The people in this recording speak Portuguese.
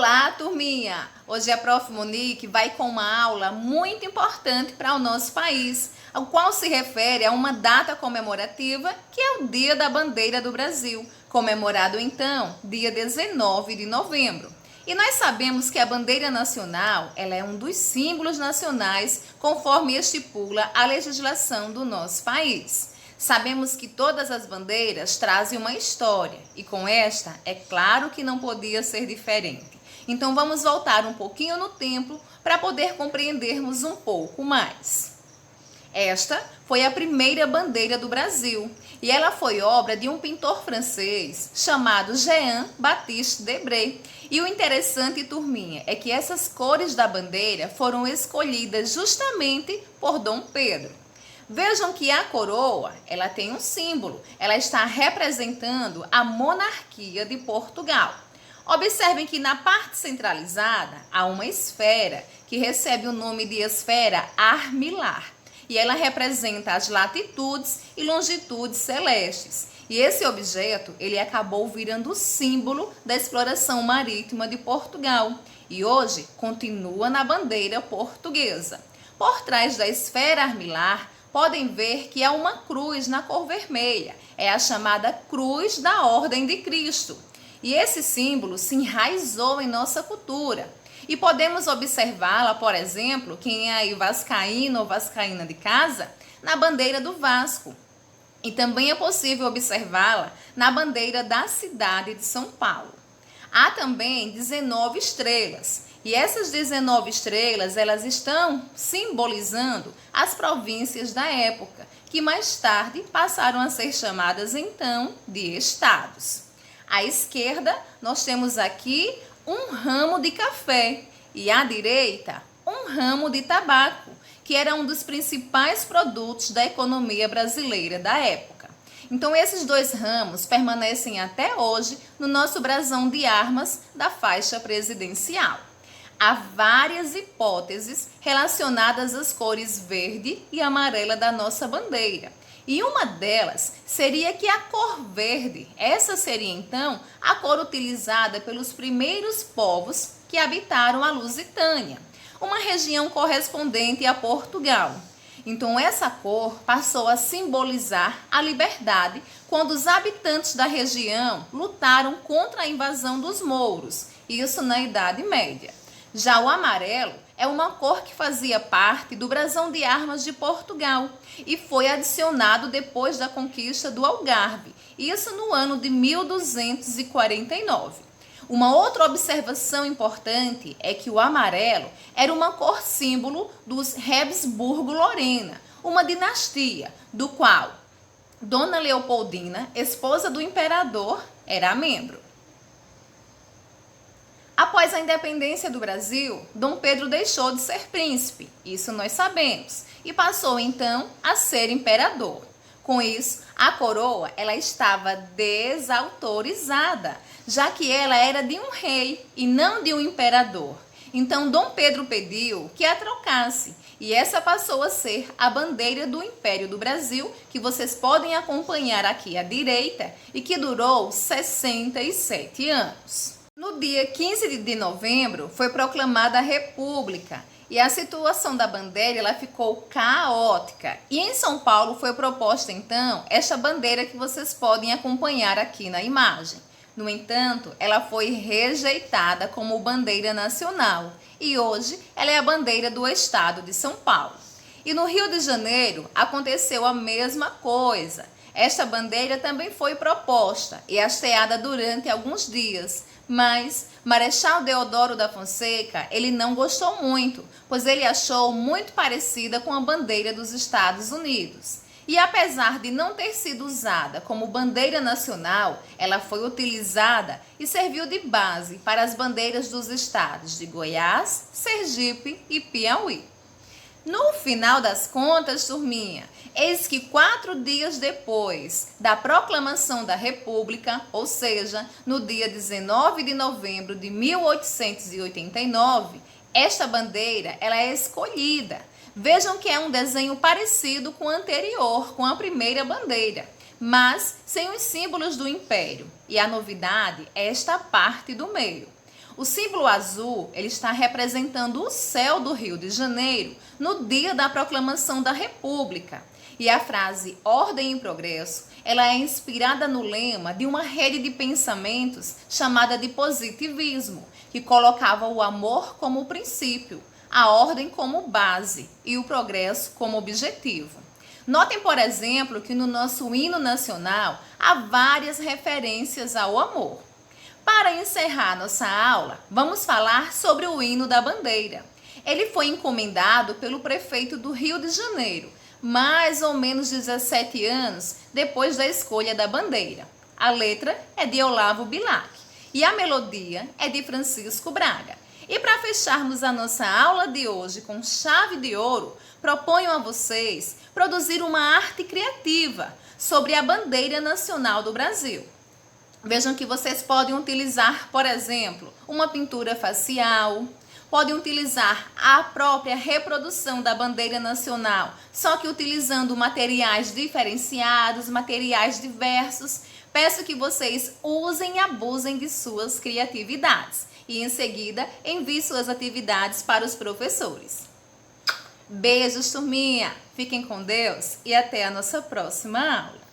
Olá, turminha! Hoje a Prof. Monique vai com uma aula muito importante para o nosso país, ao qual se refere a uma data comemorativa que é o Dia da Bandeira do Brasil, comemorado então dia 19 de novembro. E nós sabemos que a bandeira nacional ela é um dos símbolos nacionais conforme estipula a legislação do nosso país. Sabemos que todas as bandeiras trazem uma história e com esta é claro que não podia ser diferente. Então vamos voltar um pouquinho no tempo para poder compreendermos um pouco mais. Esta foi a primeira bandeira do Brasil e ela foi obra de um pintor francês chamado Jean-Baptiste Debré. E o interessante, turminha, é que essas cores da bandeira foram escolhidas justamente por Dom Pedro. Vejam que a coroa, ela tem um símbolo, ela está representando a monarquia de Portugal. Observem que na parte centralizada há uma esfera que recebe o nome de esfera armilar e ela representa as latitudes e longitudes celestes. E esse objeto, ele acabou virando o símbolo da exploração marítima de Portugal e hoje continua na bandeira portuguesa. Por trás da esfera armilar, podem ver que há uma cruz na cor vermelha, é a chamada Cruz da Ordem de Cristo. E esse símbolo se enraizou em nossa cultura. E podemos observá-la, por exemplo, quem é aí vascaíno ou vascaína de casa, na bandeira do Vasco. E também é possível observá-la na bandeira da cidade de São Paulo. Há também 19 estrelas. E essas 19 estrelas, elas estão simbolizando as províncias da época, que mais tarde passaram a ser chamadas então de estados. À esquerda, nós temos aqui um ramo de café e à direita, um ramo de tabaco, que era um dos principais produtos da economia brasileira da época. Então, esses dois ramos permanecem até hoje no nosso brasão de armas da faixa presidencial. Há várias hipóteses relacionadas às cores verde e amarela da nossa bandeira. E uma delas seria que a cor verde, essa seria então a cor utilizada pelos primeiros povos que habitaram a Lusitânia, uma região correspondente a Portugal. Então essa cor passou a simbolizar a liberdade quando os habitantes da região lutaram contra a invasão dos mouros, isso na Idade Média. Já o amarelo é uma cor que fazia parte do brasão de armas de Portugal e foi adicionado depois da conquista do Algarve, isso no ano de 1249. Uma outra observação importante é que o amarelo era uma cor símbolo dos Habsburgo-Lorena, uma dinastia do qual Dona Leopoldina, esposa do imperador, era membro. Após a independência do Brasil, Dom Pedro deixou de ser príncipe, isso nós sabemos, e passou então a ser imperador. Com isso, a coroa ela estava desautorizada, já que ela era de um rei e não de um imperador. Então Dom Pedro pediu que a trocasse e essa passou a ser a bandeira do Império do Brasil, que vocês podem acompanhar aqui à direita e que durou 67 anos. No dia 15 de novembro foi proclamada a República e a situação da bandeira ela ficou caótica. E em São Paulo foi proposta então esta bandeira que vocês podem acompanhar aqui na imagem. No entanto, ela foi rejeitada como bandeira nacional e hoje ela é a bandeira do estado de São Paulo. E no Rio de Janeiro aconteceu a mesma coisa. Esta bandeira também foi proposta e hasteada durante alguns dias, mas Marechal Deodoro da Fonseca, ele não gostou muito, pois ele achou muito parecida com a bandeira dos Estados Unidos. E apesar de não ter sido usada como bandeira nacional, ela foi utilizada e serviu de base para as bandeiras dos estados de Goiás, Sergipe e Piauí. No final das contas, turminha, eis que 4 dias depois da proclamação da República, ou seja, no dia 19 de novembro de 1889, esta bandeira ela é escolhida. Vejam que é um desenho parecido com o anterior, com a primeira bandeira, mas sem os símbolos do Império. E a novidade é esta parte do meio. O símbolo azul, ele está representando o céu do Rio de Janeiro no dia da proclamação da República. E a frase Ordem e Progresso, ela é inspirada no lema de uma rede de pensamentos chamada de positivismo, que colocava o amor como princípio, a ordem como base e o progresso como objetivo. Notem, por exemplo, que no nosso hino nacional há várias referências ao amor. Para encerrar nossa aula, vamos falar sobre o hino da bandeira. Ele foi encomendado pelo prefeito do Rio de Janeiro, mais ou menos 17 anos depois da escolha da bandeira. A letra é de Olavo Bilac e a melodia é de Francisco Braga. E para fecharmos a nossa aula de hoje com chave de ouro, proponho a vocês produzir uma arte criativa sobre a bandeira nacional do Brasil. Vejam que vocês podem utilizar, por exemplo, uma pintura facial, podem utilizar a própria reprodução da bandeira nacional, só que utilizando materiais diferenciados, materiais diversos. Peço que vocês usem e abusem de suas criatividades e em seguida envie suas atividades para os professores. Beijos, turminha! Fiquem com Deus e até a nossa próxima aula.